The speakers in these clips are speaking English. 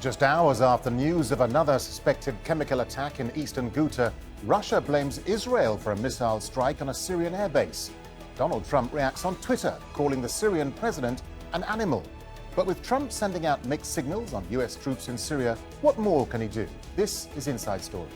Just hours after news of another suspected chemical attack in Eastern Ghouta, Russia blames Israel for a missile strike on a Syrian airbase. Donald Trump reacts on Twitter, calling the Syrian president an animal. But with Trump sending out mixed signals on US troops in Syria, what more can he do? This is Inside Story.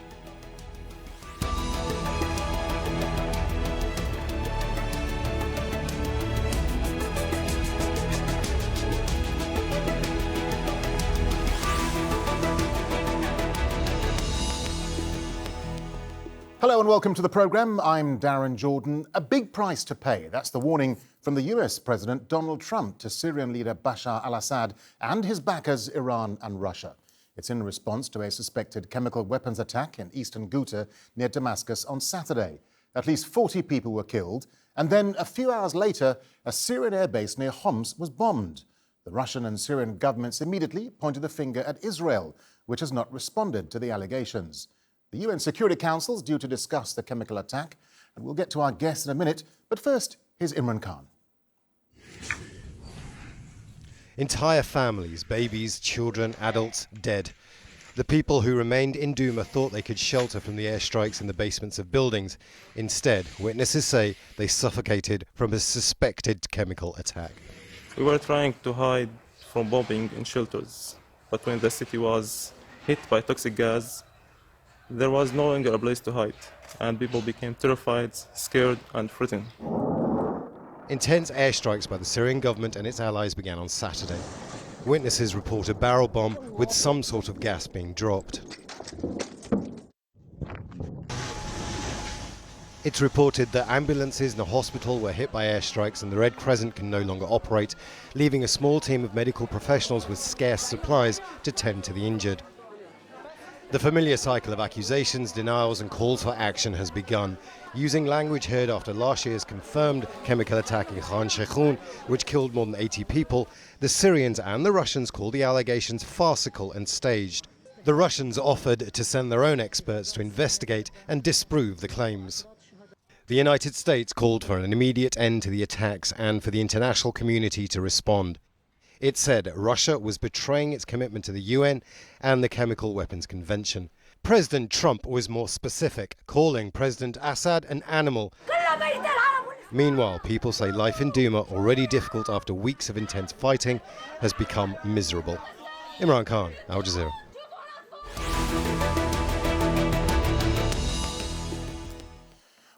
Hello and welcome to the programme. I'm Darren, Jordon. A big price to pay. That's the warning from the US President Donald Trump to Syrian leader Bashar al-Assad and his backers, Iran and Russia. It's in response to a suspected chemical weapons attack in Eastern Ghouta near Damascus on Saturday. At least 40 people were killed. And then a few hours later, a Syrian airbase near Homs was bombed. The Russian and Syrian governments immediately pointed the finger at Israel, which has not responded to the allegations. The UN Security Council is due to discuss the chemical attack, and we'll get to our guest in a minute. But first, here's Imran Khan. Entire families, babies, children, adults, dead. The people who remained in Douma thought they could shelter from the airstrikes in the basements of buildings. Instead, witnesses say they suffocated from a suspected chemical attack. We were trying to hide from bombing in shelters, but when the city was hit by toxic gas, there was no longer a place to hide, and people became terrified, scared, and frightened. Intense airstrikes by the Syrian government and its allies began on Saturday. Witnesses report a barrel bomb with some sort of gas being dropped. It's reported that ambulances in the hospital were hit by airstrikes and the Red Crescent can no longer operate, leaving a small team of medical professionals with scarce supplies to tend to the injured. The familiar cycle of accusations, denials and calls for action has begun, using language heard after last year's confirmed chemical attack in Khan Sheikhoun, which killed more than 80 people. The Syrians and the Russians called the allegations farcical and staged. The Russians offered to send their own experts to investigate and disprove the claims. The United States called for an immediate end to the attacks and for the international community to respond. It said Russia was betraying its commitment to the UN and the Chemical Weapons Convention. President Trump was more specific, calling President Assad an animal. Meanwhile, people say life in Douma, already difficult after weeks of intense fighting, has become miserable. Imran Khan, Al Jazeera.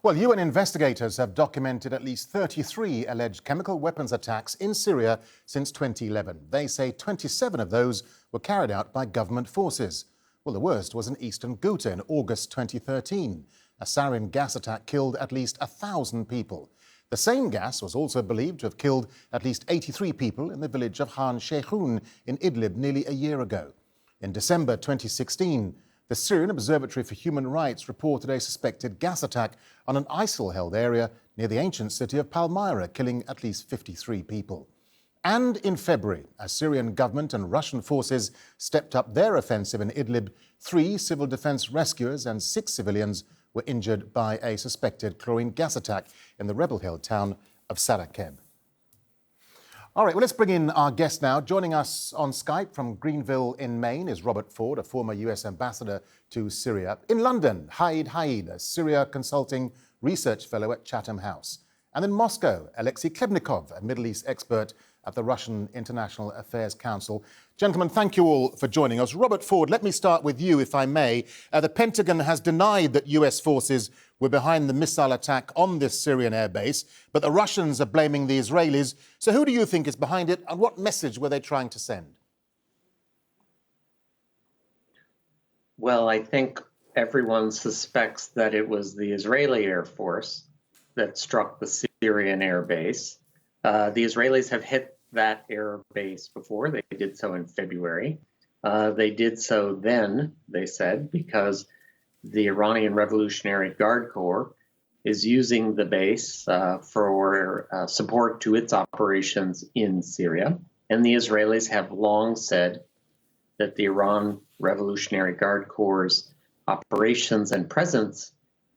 Well, UN investigators have documented at least 33 alleged chemical weapons attacks in Syria since 2011. They say 27 of those were carried out by government forces. Well, the worst was in Eastern Ghouta in August 2013. A sarin gas attack killed at least 1,000 people. The same gas was also believed to have killed at least 83 people in the village of Khan Sheikhoun in Idlib nearly a year ago. In December 2016, the Syrian Observatory for Human Rights reported a suspected gas attack on an ISIL-held area near the ancient city of Palmyra, killing at least 53 people. And in February, as Syrian government and Russian forces stepped up their offensive in Idlib, 3 civil defense rescuers and 6 civilians were injured by a suspected chlorine gas attack in the rebel-held town of Sarakeb. All right, well, let's bring in our guest now. Joining us on Skype from Greenville in Maine is Robert Ford, a former US ambassador to Syria. In London, Haid, a Syria Consulting Research Fellow at Chatham House. And in Moscow, Alexey Khlebnikov, a Middle East expert at the Russian International Affairs Council. Gentlemen, thank you all for joining us. Robert Ford, let me start with you, if I may. The Pentagon has denied that US forces were behind the missile attack on this Syrian airbase, but the Russians are blaming the Israelis. So who do you think is behind it, and what message were they trying to send? Well, I think everyone suspects that it was the Israeli Air Force that struck the Syrian airbase. The Israelis have hit that air base before. They did so in February. They did so then, they said, because the Iranian Revolutionary Guard Corps is using the base for support to its operations in Syria. And the Israelis have long said that the Iran Revolutionary Guard Corps' operations and presence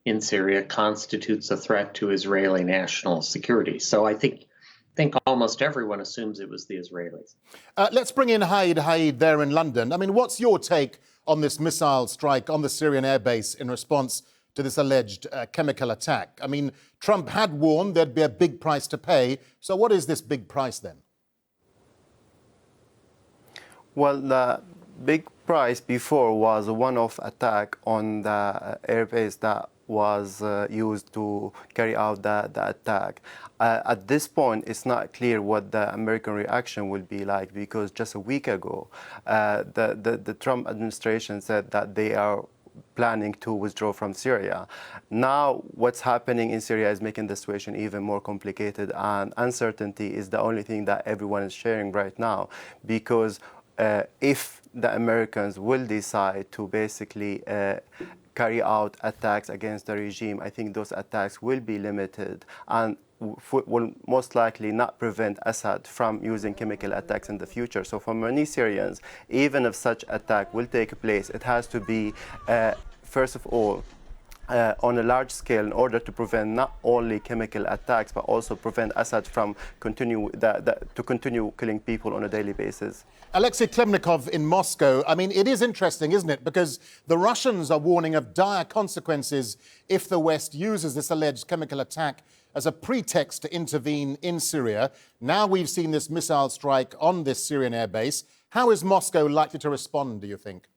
in Syria constitutes a threat to Israeli national security. So I think think almost everyone assumes it was the Israelis. Let's bring in Haid there in London. I mean, what's your take on this missile strike on the Syrian airbase in response to this alleged chemical attack? I mean, Trump had warned there'd be a big price to pay. So what is this big price then? Well, the big price before was a one-off attack on the airbase that was used to carry out the attack. At this point, it's not clear what the American reaction will be like, because just a week ago, the Trump administration said that they are planning to withdraw from Syria. Now, what's happening in Syria is making the situation even more complicated, and uncertainty is the only thing that everyone is sharing right now, because if the Americans will decide to basically carry out attacks against the regime, I think those attacks will be limited and will most likely not prevent Assad from using chemical attacks in the future. So for many Syrians, even if such attack will take place, it has to be, first of all, on a large scale in order to prevent not only chemical attacks, but also prevent Assad from continue killing people on a daily basis. Alexey Khlebnikov in Moscow. I mean, it is interesting, isn't it? Because the Russians are warning of dire consequences if the West uses this alleged chemical attack as a pretext to intervene in Syria. Now we've seen this missile strike on this Syrian airbase. How is Moscow likely to respond, do you think?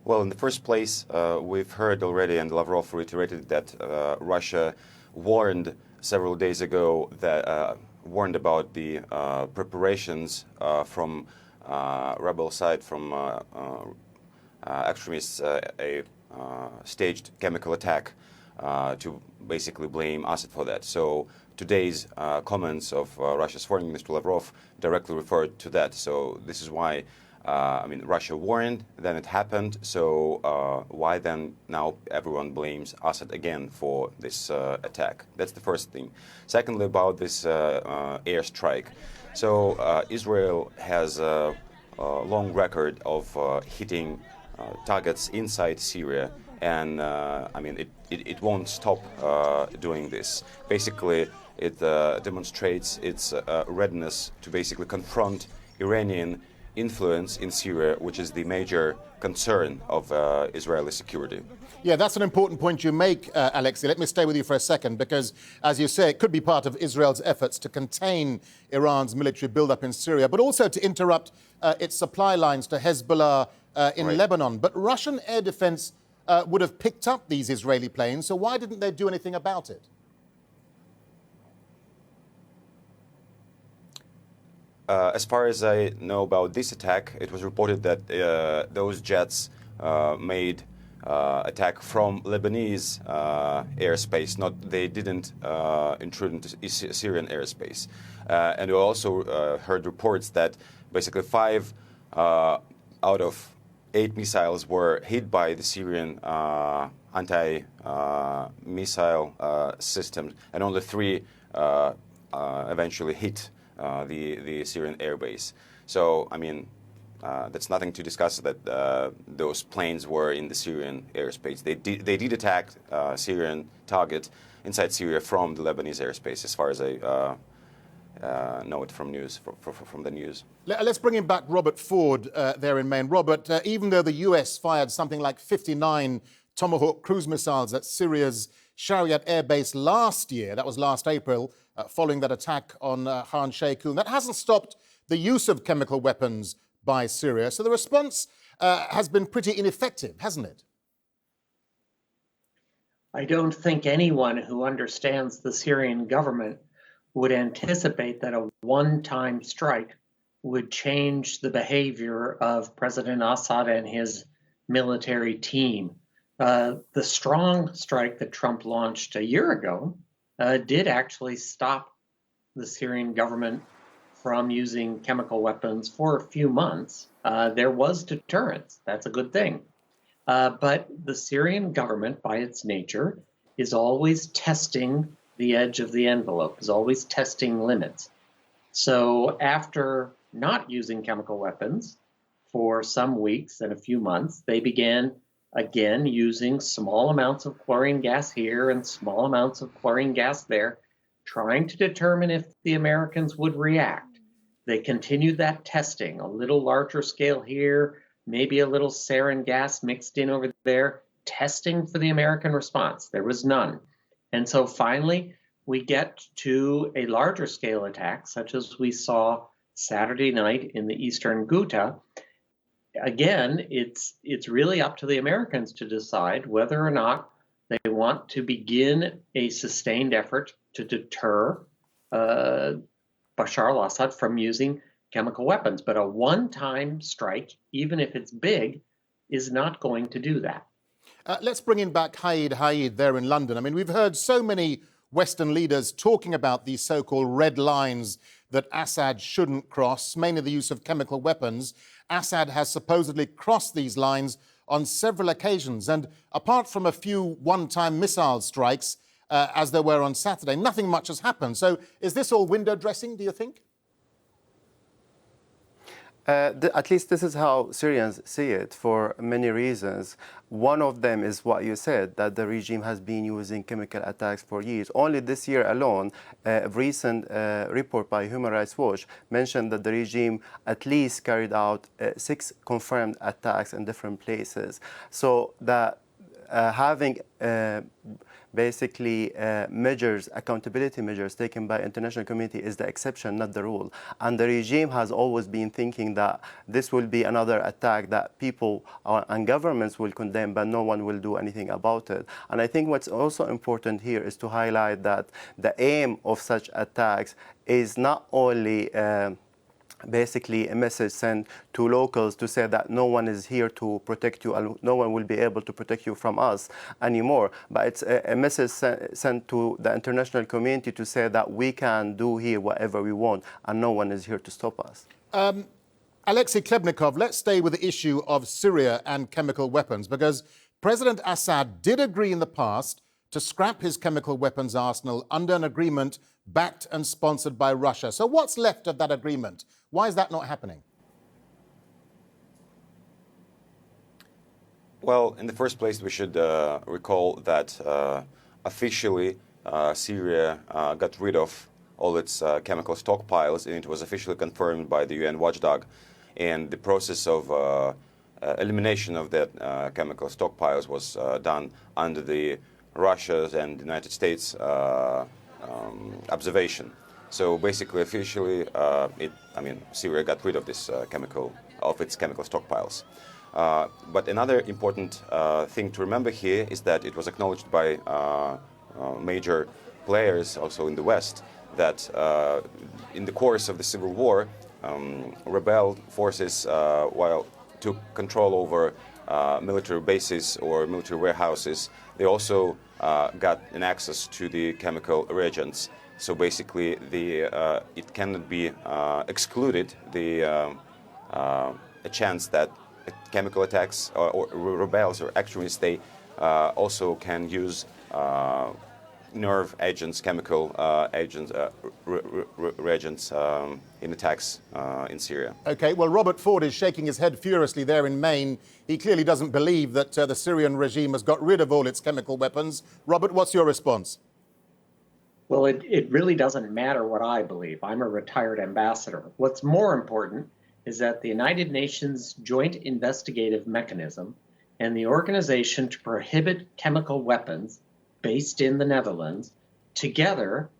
Well, in the first place, we've heard already, and Lavrov reiterated that Russia warned several days ago that warned about the preparations from rebel side, from extremists, a staged chemical attack to basically blame Assad for that. So today's comments of Russia's foreign minister Lavrov directly referred to that. So this is why Russia warned, then it happened. So why then now everyone blames Assad again for this attack? That's the first thing. Secondly, about this airstrike. So Israel has a long record of hitting targets inside Syria, and it won't stop doing this. Basically, it demonstrates its readiness to basically confront Iranian influence in Syria, which is the major concern of Israeli security. Yeah, that's an important point you make, Alexey. Let me stay with you for a second, because, as you say, it could be part of Israel's efforts to contain Iran's military buildup in Syria, but also to interrupt its supply lines to Hezbollah in Lebanon. But Russian air defense would have picked up these Israeli planes, so why didn't they do anything about it? As far as I know about this attack, it was reported that those jets made attack from Lebanese airspace. They didn't intrude into Syrian airspace. And we also heard reports that basically 5 out of 8 missiles were hit by the Syrian anti-missile systems, and only 3 eventually hit the Syrian airbase. So, that's nothing to discuss that those planes were in the Syrian airspace. They did attack Syrian target inside Syria from the Lebanese airspace, as far as I know it from news, from the news. Let's bring in back Robert Ford there in Maine. Robert, even though the US fired something like 59 Tomahawk cruise missiles at Syria's Shariat airbase last year, that was last April, following that attack on Khan Sheikhoun, that hasn't stopped the use of chemical weapons by Syria. So the response has been pretty ineffective, hasn't it? I don't think anyone who understands the Syrian government would anticipate that a one-time strike would change the behavior of President Assad and his military team. The strong strike that Trump launched a year ago did actually stop the Syrian government from using chemical weapons for a few months. There was deterrence. That's a good thing. But the Syrian government, by its nature, is always testing the edge of the envelope, is always testing limits. So after not using chemical weapons for some weeks and a few months, they began again using small amounts of chlorine gas here and small amounts of chlorine gas there trying to determine if the Americans would react. They continued that testing, a little larger scale here, maybe a little sarin gas mixed in over there, testing for the American response. There was none. And so finally, we get to a larger scale attack, such as we saw Saturday night in the Eastern Ghouta. Again, it's really up to the Americans to decide whether or not they want to begin a sustained effort to deter Bashar al-Assad from using chemical weapons. But a one-time strike, even if it's big, is not going to do that. Let's bring in back Haid there in London. I mean, we've heard so many Western leaders talking about these so-called red lines that Assad shouldn't cross, mainly the use of chemical weapons. Assad has supposedly crossed these lines on several occasions. And apart from a few one-time missile strikes, as there were on Saturday, nothing much has happened. So is this all window dressing, do you think? At least this is how Syrians see it for many reasons. One of them is what you said, that the regime has been using chemical attacks for years. Only this year alone, a recent report by Human Rights Watch mentioned that the regime at least carried out 6 confirmed attacks in different places. So that having basically measures, accountability measures taken by international community is the exception, not the rule. And the regime has always been thinking that this will be another attack that people and governments will condemn, but no one will do anything about it. And I think what's also important here is to highlight that the aim of such attacks is not only basically a message sent to locals to say that no one is here to protect you and no one will be able to protect you from us anymore. But it's a message sent to the international community to say that we can do here whatever we want and no one is here to stop us. Alexey Khlebnikov, let's stay with the issue of Syria and chemical weapons, because President Assad did agree in the past to scrap his chemical weapons arsenal under an agreement backed and sponsored by Russia. So what's left of that agreement? Why is that not happening? Well, in the first place, we should recall that officially Syria got rid of all its chemical stockpiles, and it was officially confirmed by the UN watchdog. And the process of elimination of that chemical stockpiles was done under the Russia's and the United States observation. So basically, officially, Syria got rid of this its chemical stockpiles. But another important thing to remember here is that it was acknowledged by major players also in the West that in the course of the civil war, rebel forces, while took control over military bases or military warehouses, they also got an access to the chemical reagents. So basically, it cannot be excluded a chance that chemical attacks or rebels or extremists, they also can use nerve agents, chemical agents, reagents in attacks in Syria. OK, well, Robert Ford is shaking his head furiously there in Maine. He clearly doesn't believe that the Syrian regime has got rid of all its chemical weapons. Robert, what's your response? Well, it really doesn't matter what I believe. I'm a retired ambassador. What's more important is that the United Nations Joint Investigative Mechanism and the Organization to Prohibit Chemical Weapons, based in the Netherlands, together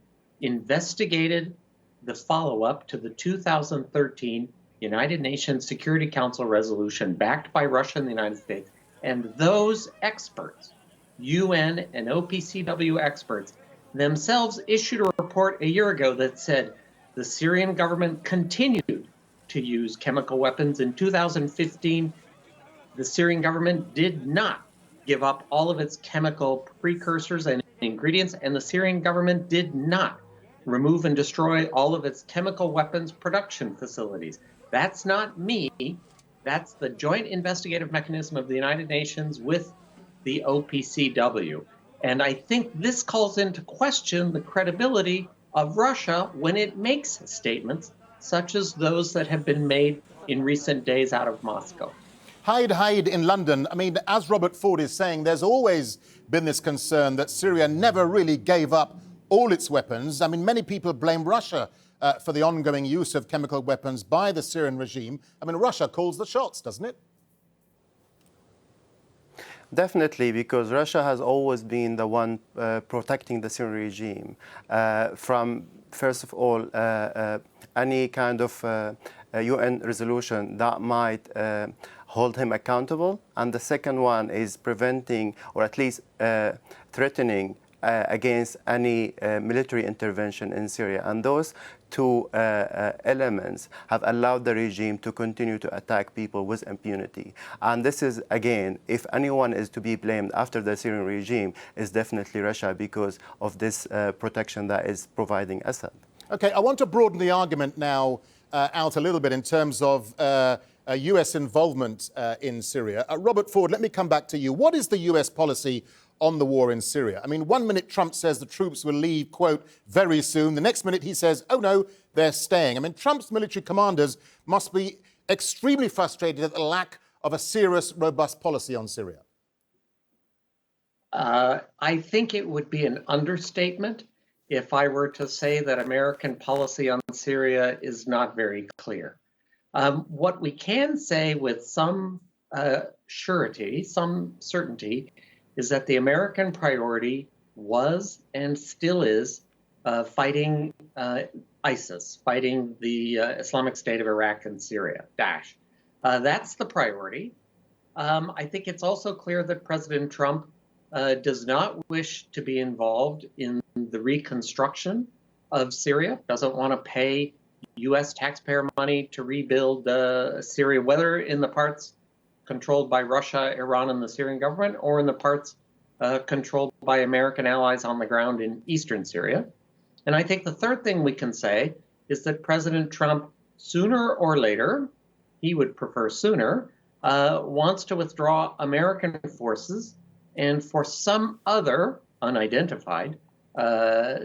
investigated the follow-up to the 2013 United Nations Security Council resolution backed by Russia and the United States. And those experts, UN and OPCW experts, themselves issued a report a year ago that said the Syrian government continued to use chemical weapons. In 2015, the Syrian government did not give up all of its chemical precursors and ingredients, and the Syrian government did not remove and destroy all of its chemical weapons production facilities. That's not me. That's the Joint Investigative Mechanism of the United Nations with the OPCW. And I think this calls into question the credibility of Russia when it makes statements such as those that have been made in recent days out of Moscow. Haid in London, I mean, as Robert Ford is saying, there's always been this concern that Syria never really gave up all its weapons. I mean, many people blame Russia for the ongoing use of chemical weapons by the Syrian regime. I mean, Russia calls the shots, doesn't it? Definitely, because Russia has always been the one protecting the Syrian regime from, first of all, any kind of UN resolution that might hold him accountable. And the second one is preventing, or at least threatening against any military intervention in Syria. And those two elements have allowed the regime to continue to attack people with impunity. And this is, again, if anyone is to be blamed after the Syrian regime, is definitely Russia because of this protection that is providing Assad. Okay, I want to broaden the argument now out a little bit in terms of US involvement in Syria. Robert Ford, let me come back to you. What is the US policy on the war in Syria? I mean, one minute Trump says the troops will leave, quote, very soon. The next minute he says, oh no, they're staying. I mean, Trump's military commanders must be extremely frustrated at the lack of a serious, robust policy on Syria. I think it would be an understatement if I were to say that American policy on Syria is not very clear. What we can say with some surety, some certainty, is that the American priority was and still is fighting ISIS, fighting the Islamic State of Iraq and Syria, Daesh. That's the priority. I think it's also clear that President Trump does not wish to be involved in the reconstruction of Syria, doesn't want to pay U.S. taxpayer money to rebuild Syria, whether in the parts controlled by Russia, Iran, and the Syrian government, or in the parts controlled by American allies on the ground in eastern Syria. And I think the third thing we can say is that President Trump, sooner or later, he would prefer sooner, wants to withdraw American forces and for some other unidentified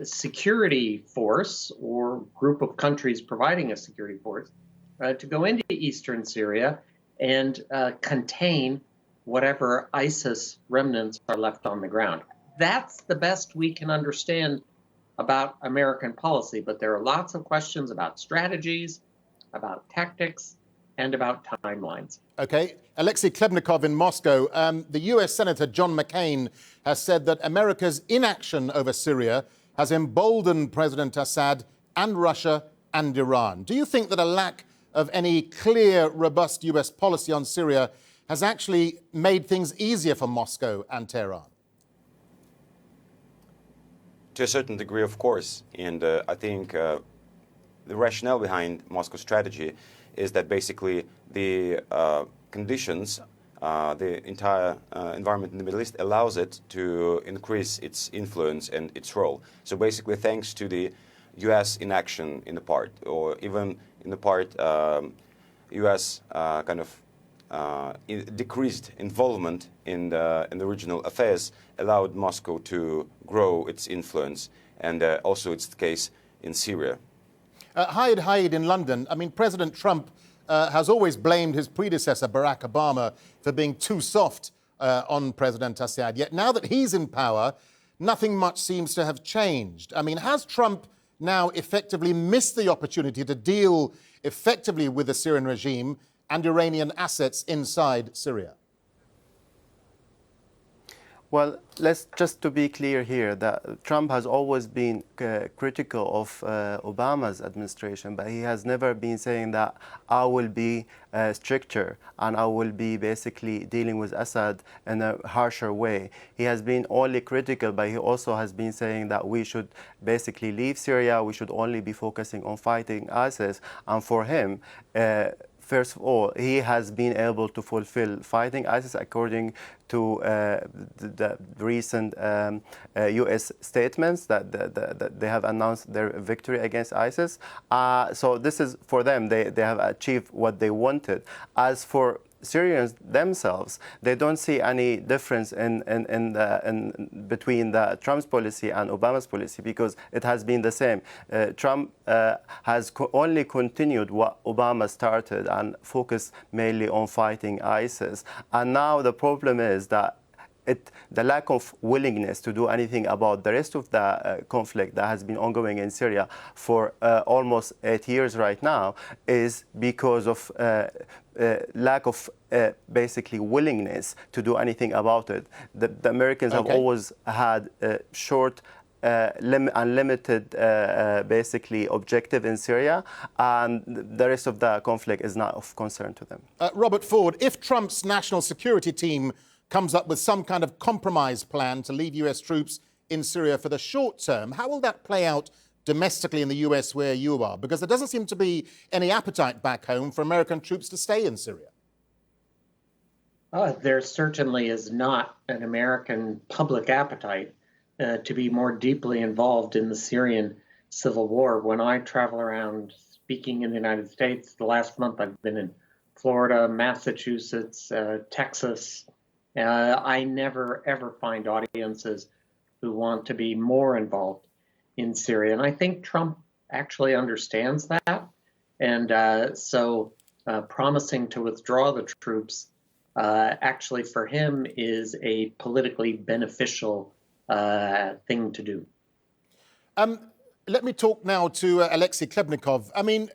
security force or group of countries providing a security force to go into eastern Syria and contain whatever ISIS remnants are left on the ground. That's the best we can understand about American policy, but there are lots of questions about strategies, about tactics, and about timelines. Okay. Alexey Khlebnikov in Moscow. The US Senator John McCain has said that America's inaction over Syria has emboldened President Assad and Russia and Iran. Do you think that a lack of any clear, robust US policy on Syria has actually made things easier for Moscow and Tehran? To a certain degree, of course. And I think the rationale behind Moscow's strategy is that basically the conditions, the entire environment in the Middle East allows it to increase its influence and its role. So basically, thanks to the U.S. inaction in the part, or even in the part, U.S. Decreased involvement in the regional affairs allowed Moscow to grow its influence, and also it's the case in Syria. Hayed in London. I mean, President Trump has always blamed his predecessor, Barack Obama, for being too soft on President Assad. Yet now that he's in power, nothing much seems to have changed. I mean, has Trump now effectively missed the opportunity to deal effectively with the Syrian regime and Iranian assets inside Syria? Well, let's just to be clear here that Trump has always been critical of Obama's administration, but he has never been saying that I will be stricter and I will be basically dealing with Assad in a harsher way. He has been only critical, but he also has been saying that we should basically leave Syria, we should only be focusing on fighting ISIS. And for him, first of all, he has been able to fulfill fighting ISIS according to the recent U.S. statements that they have announced their victory against ISIS. So this is for them, they have achieved what they wanted. As for Syrians themselves, they don't see any difference in between the Trump's policy and Obama's policy, because it has been the same. Trump has only continued what Obama started and focused mainly on fighting ISIS. And now the problem is that the lack of willingness to do anything about the rest of the conflict that has been ongoing in Syria for almost 8 years right now is because of lack of basically willingness to do anything about it. The Americans have always had short, unlimited basically objective in Syria, and the rest of the conflict is not of concern to them. Robert Ford, if Trump's national security team comes up with some kind of compromise plan to leave US troops in Syria for the short term, how will that play out domestically in the US where you are? Because there doesn't seem to be any appetite back home for American troops to stay in Syria. There certainly is not an American public appetite to be more deeply involved in the Syrian civil war. When I travel around speaking in the United States, the last month I've been in Florida, Massachusetts, Texas. I never, ever find audiences who want to be more involved in Syria. And I think Trump actually understands that. And so promising to withdraw the troops actually for him is a politically beneficial thing to do. Let me talk now to Alexey Khlebnikov. I mean,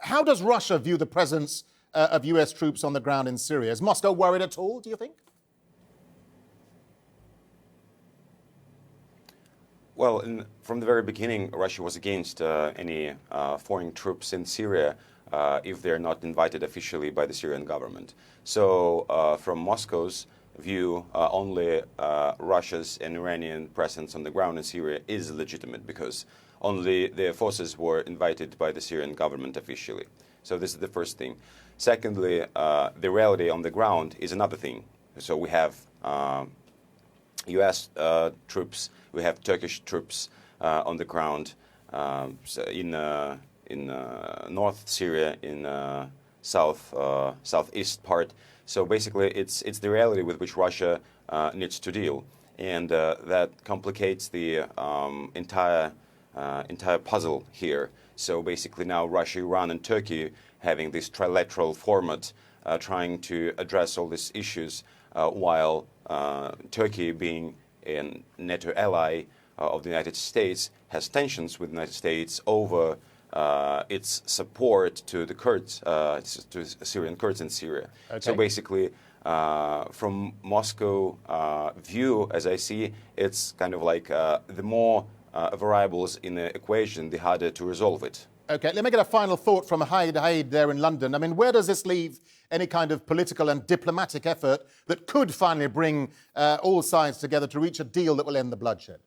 how does Russia view the presence of US troops on the ground in Syria? Is Moscow worried at all, do you think? Well, from the very beginning, Russia was against any foreign troops in Syria if they're not invited officially by the Syrian government. So from Moscow's view, only Russia's and Iranian presence on the ground in Syria is legitimate because only their forces were invited by the Syrian government officially. So this is the first thing. Secondly, the reality on the ground is another thing. So we have U.S. troops, we have Turkish troops on the ground in North Syria, in southeast part. So basically, it's the reality with which Russia needs to deal, and that complicates the entire puzzle here. So basically, now Russia, Iran, and Turkey having this trilateral format, trying to address all these issues, while Turkey, being a NATO ally of the United States, has tensions with the United States over its support to the Kurds, to Syrian Kurds in Syria. Okay. So basically, from Moscow view, as I see, it's kind of like the more variables in the equation, the harder to resolve it. Okay, let me get a final thought from Haid there in London. I mean, where does this leave any kind of political and diplomatic effort that could finally bring all sides together to reach a deal that will end the bloodshed?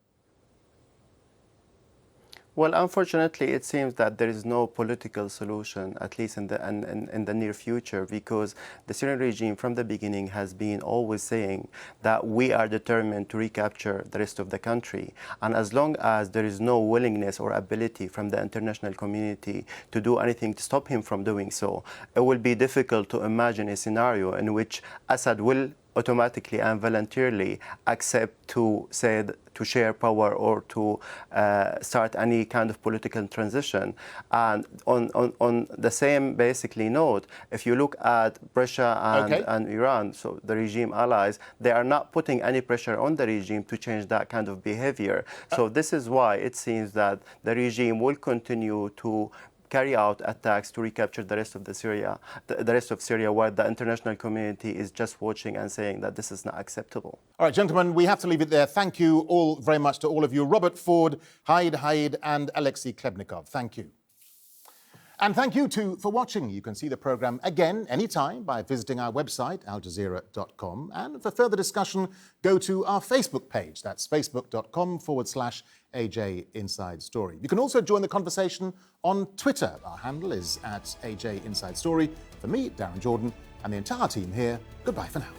Well, unfortunately, it seems that there is no political solution, at least in the near future, because the Syrian regime from the beginning has been always saying that we are determined to recapture the rest of the country. And as long as there is no willingness or ability from the international community to do anything to stop him from doing so, it will be difficult to imagine a scenario in which Assad will automatically and voluntarily accept to share power or to start any kind of political transition. And on the same basically note, if you look at Russia and Iran, so the regime allies, they are not putting any pressure on the regime to change that kind of behavior. So this is why it seems that the regime will continue to carry out attacks to recapture the rest of the rest of Syria, where the international community is just watching and saying that this is not acceptable. All right, gentlemen, we have to leave it there. Thank you all very much to all of you. Robert Ford, Haid, and Alexey Khlebnikov. Thank you. And thank you too for watching. You can see the programme again anytime by visiting our website, aljazeera.com. And for further discussion, go to our Facebook page. That's facebook.com/AJ Inside Story. You can also join the conversation on Twitter. Our handle is @AJ Inside Story. For me, Darren Jordon, and the entire team here, goodbye for now.